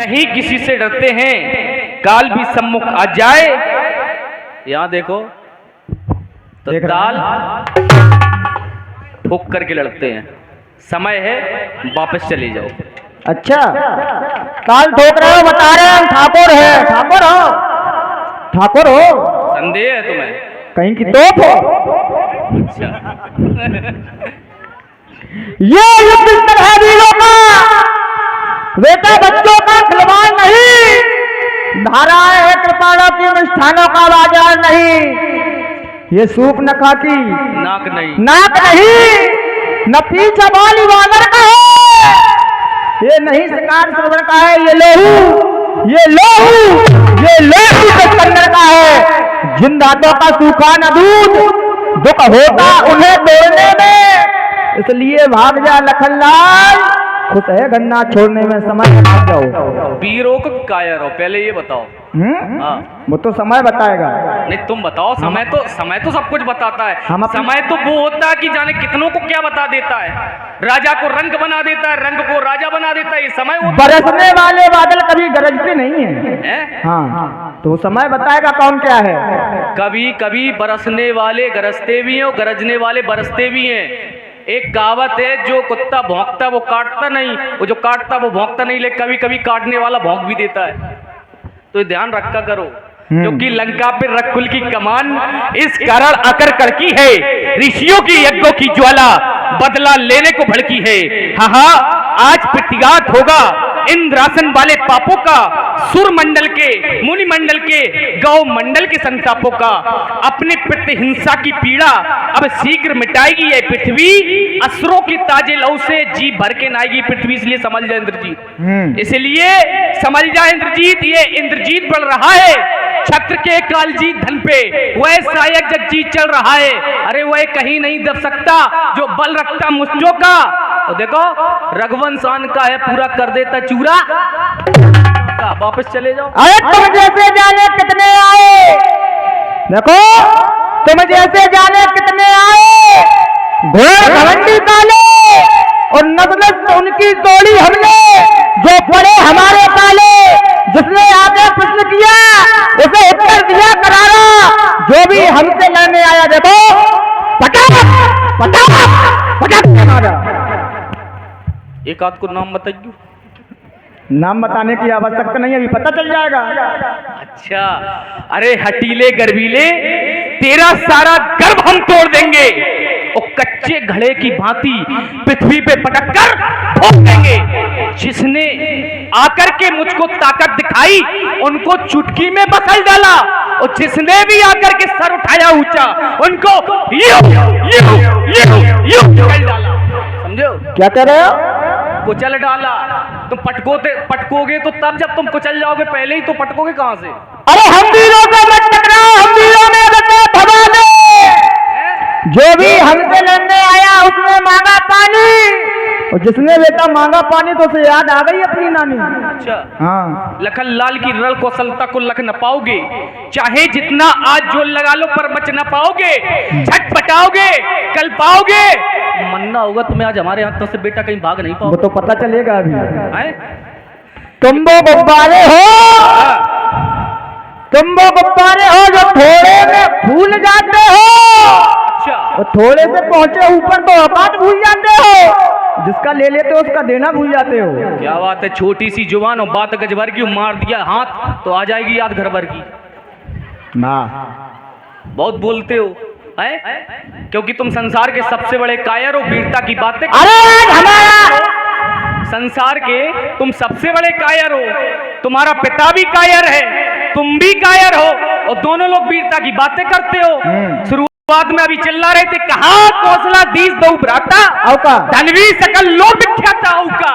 नहीं किसी से डरते हैं, काल भी सम्मुख आ जाए। यहाँ देखो तो ताल ठोक करके लड़ते हैं, समय है वापस चले जाओ। अच्छा, ताल ठोक रहे हो, बता रहे हैं ठाकुर है, ठाकुर हो, ठाकुर हो, संदेह है तुम्हें कहीं की तोप हो। अच्छा ये युद्ध स्थल है वीरों का, बेटा बच्चों का खिलवाड़ नहीं, धाराएं है कृपाणों की, मिष्ठानों का बाजार नहीं। ये सूप नखा की नाक नहीं, नाक नहीं, न पीछा वाली वानर का है, ये नहीं शिकार श्रवण का है, ये लोहू, ये लोहू, ये लोहू कन्नड़ का है। जिन दांतों का सूखा न दूध, दुख होता उन्हें तोड़ने में, इसलिए भाग जा लखनलाल, खुश है गन्ना छोड़ने में, समय भाग जाओ। वीरों को कायर हो, पहले ये बताओ। हाँ, वो तो समय बताएगा। नहीं तुम बताओ, समय तो सब कुछ बताता है। हम समय तो वो होता है कि जाने कितनों को क्या बता देता है, राजा को रंग बना देता है, रंग को राजा बना देता है, ये समय होता है। बरसने वाले बादल कभी गरजते नहीं है, हाँ, तो समय बताएगा कौन क्या है। कभी कभी बरसने वाले गरजते भी हैं और गरजने वाले बरसते भी हैं। एक कहावत है, जो कुत्ता भौंकता वो काटता नहीं, वो जो काटता वो भौंकता नहीं, लेकिन कभी कभी काटने वाला भौंक भी देता है। तो ध्यान रखा करो, क्योंकि लंका पे रकुल की कमान इस कारण आकर कड़की है, ऋषियों की यज्ञों की ज्वाला बदला लेने को भड़की है। हाँ, आज प्रतिघात होगा इंद्रासन वाले पापों का, सुर मंडल के, मुनि मंडल के, गौ मंडल के संतापों का। अपने प्रतिहिंसा की पीड़ा अब शीघ्र मिटाएगी ये पृथ्वी, असुरों की ताजे लहू से जी भर के नाएगी पृथ्वी। इसलिए समझ जाए इंद्रजीत, इसलिए समझ जाए इंद्रजीत, ये इंद्रजीत बढ़ रहा है छत्र के कालजीत धन पे, वह सायक जगजीत चल रहा है। अरे वह कहीं नहीं दब सकता जो बल रखता मुझों का। तो देखो रघुवंश आन का है, पूरा कर देता चूरा, वापस चले जाओ। अरे तुम जैसे जाने कितने आए, देखो तुम जैसे जाने कितने आए, घोर घमंडी काले और नस्ल उनकी तोड़ी हमने, जो पड़े हमारे पाले, जिसने आगे प्रश्न किया उसे उत्तर दिया करारा, जो भी हमसे लड़ने आया देखो पटाख पटाख पटाख मारा। एक आध को नाम बताइए। नाम बताने की आवश्यकता नहीं, अभी पता चल जाएगा। अच्छा, अरे हटीले गर्वीले, तेरा सारा गर्भ हम तोड़ देंगे और कच्चे घड़े की भांति पृथ्वी पे पटक कर ठोक देंगे। जिसने आकर के मुझको ताकत दिखाई उनको चुटकी में बसल डाला, और जिसने भी आकर के सर उठाया ऊंचा उनको यूं कुचल डाला। समझो क्या कह रहे हो? कुचल डाला। तुम पटकोगे तो तब जब तुम कुचल जाओगे, पहले ही तो पटकोगे कहां से? अरे हम वीरों से मत टकराओ, हम वीरों में बचे भगा दे, जो भी हमसे लड़ने आया उसने मांगा पानी, और जिसने बेटा मांगा पानी तो उसे याद आ गई अपनी नानी। अच्छा, हाँ, लखन लाल की रण कौशलता को लख न पाओगे, चाहे जितना आज जोर लगा लो पर बच न पाओगे, झटपटाओगे कल पाओगे। मन्ना होगा तुम्हें आज हमारे हाथों से बेटा, कहीं भाग नहीं पाओगे। वो तो पता चलेगा अभी। है? तुम वो गुब्बारे हो, तुम वो गुब्बारे हो जो थोड़े में फूल जाते हो, अच्छा, और थोड़े से पहुंचे ऊपर तो औकात भूल जाते हो, जिसका ले लेते हो उसका देना भूल जाते हो। क्या बात है, छोटी सी जुबान और बात गजभर की, मार दिया हाथ तो आ जाएगी याद घर भर की। बहुत बोलते हो है? क्योंकि तुम संसार के सबसे बड़े कायर हो, वीरता की बातें। अरे हमारा संसार के तुम सबसे बड़े कायर हो, तुम्हारा पिता भी कायर है, तुम भी कायर हो, और दोनों लोग वीरता की बातें करते हो। शुरुआत में अभी चिल्ला रहे थे, कहाँ कौशला दीस दो भ्राता, धनवी सकल लोग विख्याता औका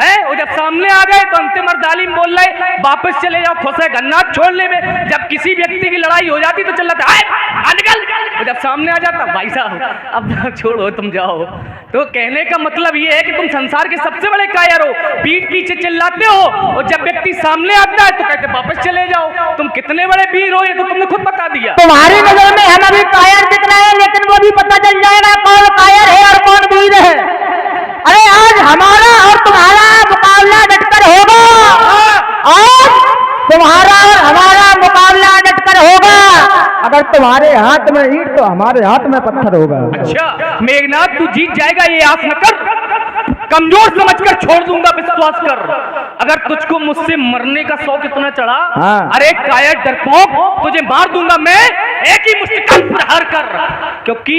है। और जब सामने आ गए तो अंतिम अर्धालीम बोल रहे वापस चले जाओ, खुश है गन्ना छोड़ने में। जब किसी व्यक्ति की लड़ाई हो जाती तो चिल्लाता है निकल, और जब सामने आ जाता भाई साहब अब छोड़ो तुम जाओ। तो कहने का मतलब ये है कि तुम संसार के सबसे बड़े कायर हो, पीठ पीछे चिल्लाते हो, और जब व्यक्ति सामने आता है तो कहते वापस चले जाओ। तुम कितने बड़े वीर हो ये तो तुमने खुद बता दिया। तुम्हारी नजर में हम अभी कायर दिख रहे हैं, लेकिन वो भी पता चल जाएगा कौन कायर है और कौन वीर है। अरे आज हमारा और तुम्हारा मुकाबला डटकर होगा, अगर तुम्हारे हाथ में ईंट तो हमारे हाथ में पत्थर होगा। अच्छा मेघनाथ तू जीत जाएगा ये आस न कर, कमजोर समझकर छोड़ दूंगा, विश्वास कर। अगर तुझको मुझसे मरने का शौक इतना चढ़ा, हाँ। अरे कायर डरपोक, तुझे मार दूंगा मैं एक ही मुश्किल प्रहार कर, क्योंकि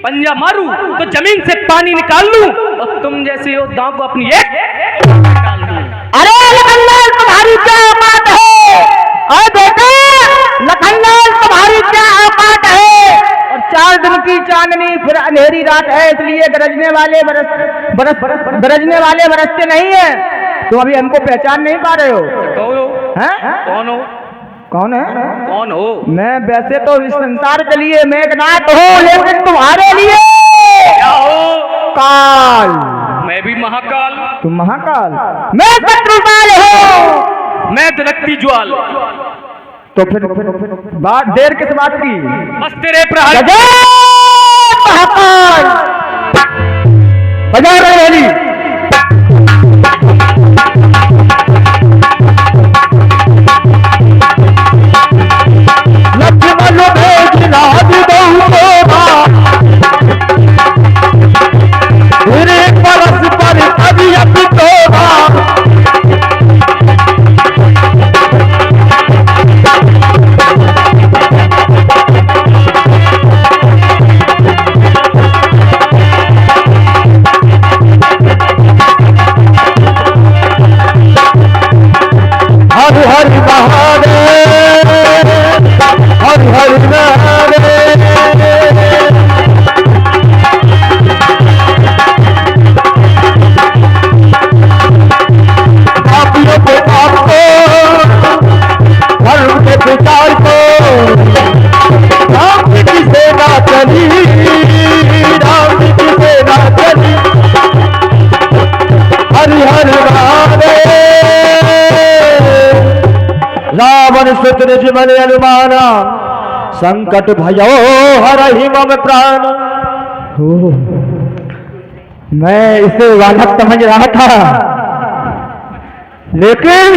पंजा मारूं तो जमीन से पानी निकाल लूं और तुम जैसे योद्धाओं को अपनी एक निकाल दूं। अरे लखनलाल तुम्हारी क्या औकात है? अरे बेटा लखनलाल तुम्हारी क्या औकात है? और 4 दिन की चांदनी फिर अंधेरी रात है, इसलिए गरजने वाले गरजने वाले बरसते नहीं है। तुम अभी हमको पहचान नहीं पा रहे हो। कौन हो? हैं? कौन हो? कौन है? कौन हो? मैं वैसे तो इस संसार के लिए मेघनाथ हूँ, लेकिन तुम्हारे लिए क्या हो? काल। मैं भी महाकाल। तुम महाकाल, मैं शत्रुपाल हूँ। मैं दरकती ज्वाल। तो फिर बात देर किस बात की? बस तेरे प्रहार। गजब महाकाल बजा रहे होली। लक्ष्मण भेजना मेरे परस पर अभी अभी तोबा। हर हर महादेव, हर हर महादेव। पापियों के पाप को, धर्म के विचार को, राम की सेना चली, राम की सेना चली। हरि हर महादेव। रावण सुत निजमन अनुमाना, संकट भयो हरहि मम प्राण। मैं इसे वानर समझ रहा था, लेकिन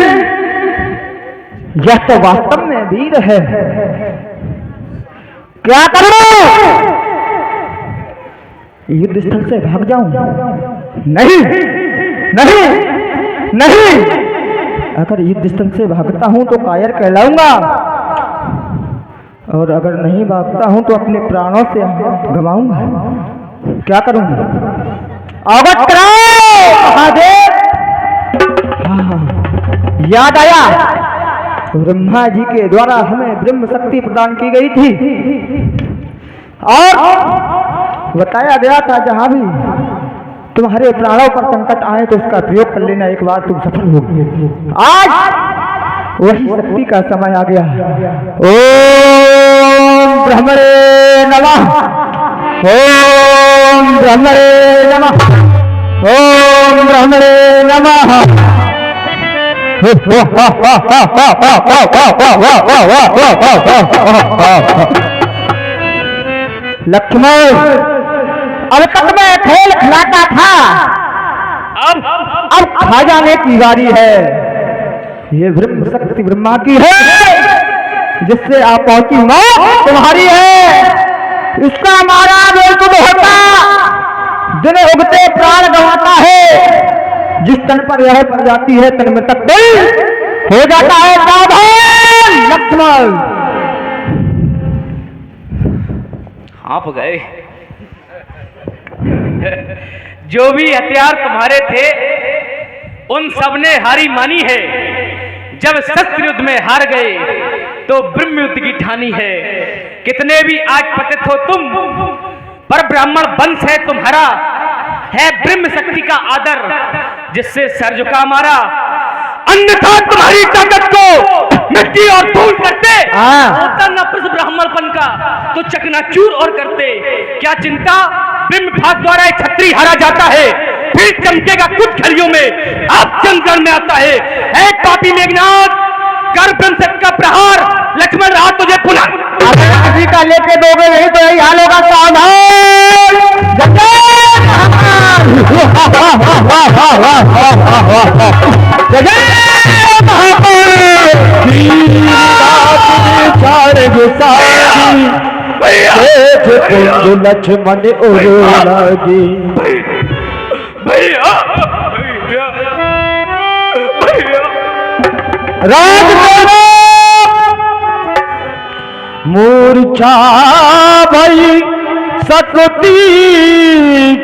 यह तो वास्तव में वीर है। क्या करूं? युद्ध स्थल से भाग जाऊं? नहीं नहीं नहीं। अगर युद्ध स्थल से भागता हूं तो कायर कहलाऊंगा, और अगर नहीं भागता हूं तो अपने प्राणों से गवाऊंगा। क्या करूं? अवगत कराओ महादेव। याद आया, ब्रह्मा जी के द्वारा हमें ब्रह्म शक्ति प्रदान की गई थी, और बताया गया था जहां भी तुम्हारे प्राणों पर संकट आए तो उसका प्रयोग कर लेना, एक बार तुम सफल होगे। आज वही शक्ति का समय आ गया। ओम ब्रह्मणे नमः, ओम ब्रह्मणे नमः, ओम ब्रह्मणे नमः। लक्ष्मण अब तक मैं खेल खिलाता था, अब खा जाने की बारी है। ये ब्रह्म शक्ति ब्रह्मा की है, जिससे आप पहुंची मौत तुम्हारी है। इसका मारा बेसुध होता, दिन उगते प्राण गंवाता है। जिस तन पर यह पड़ जाती है तन में तक दिल हो जाता है सावधान। लक्ष्मण आप गए। जो भी हथियार तुम्हारे थे उन सब ने हारी मानी है। जब शस्त्र युद्ध में हार गए तो ब्रह्म युद्ध की ठानी है। कितने भी आज पतित हो तुम, पर ब्राह्मण वंश है तुम्हारा, है ब्रह्म शक्ति का आदर जिससे सर झुका मारा। अन्यथा तुम्हारी ताकत को मिट्टी और धूल करते, होता न प्रस ब्राह्मणपन का तो चकनाचूर और करते। क्या चिंता, ब्रह्मभाग द्वारा एक क्षत्रिय हारा जाता है, फिर चमकेगा कुछ घड़ियों में आप जंगल में आता है। ऐ पापी मेघनाथ, कर ब्रह्म शक्ति का प्रहार। लक्ष्मण रहा तुझे पुनः। किसी का लेके दोगे नहीं तो यही हाल होगा। सावधान। कुंज लक्ष्मण उरोला जी। भैया राज मूर्छा भई सकती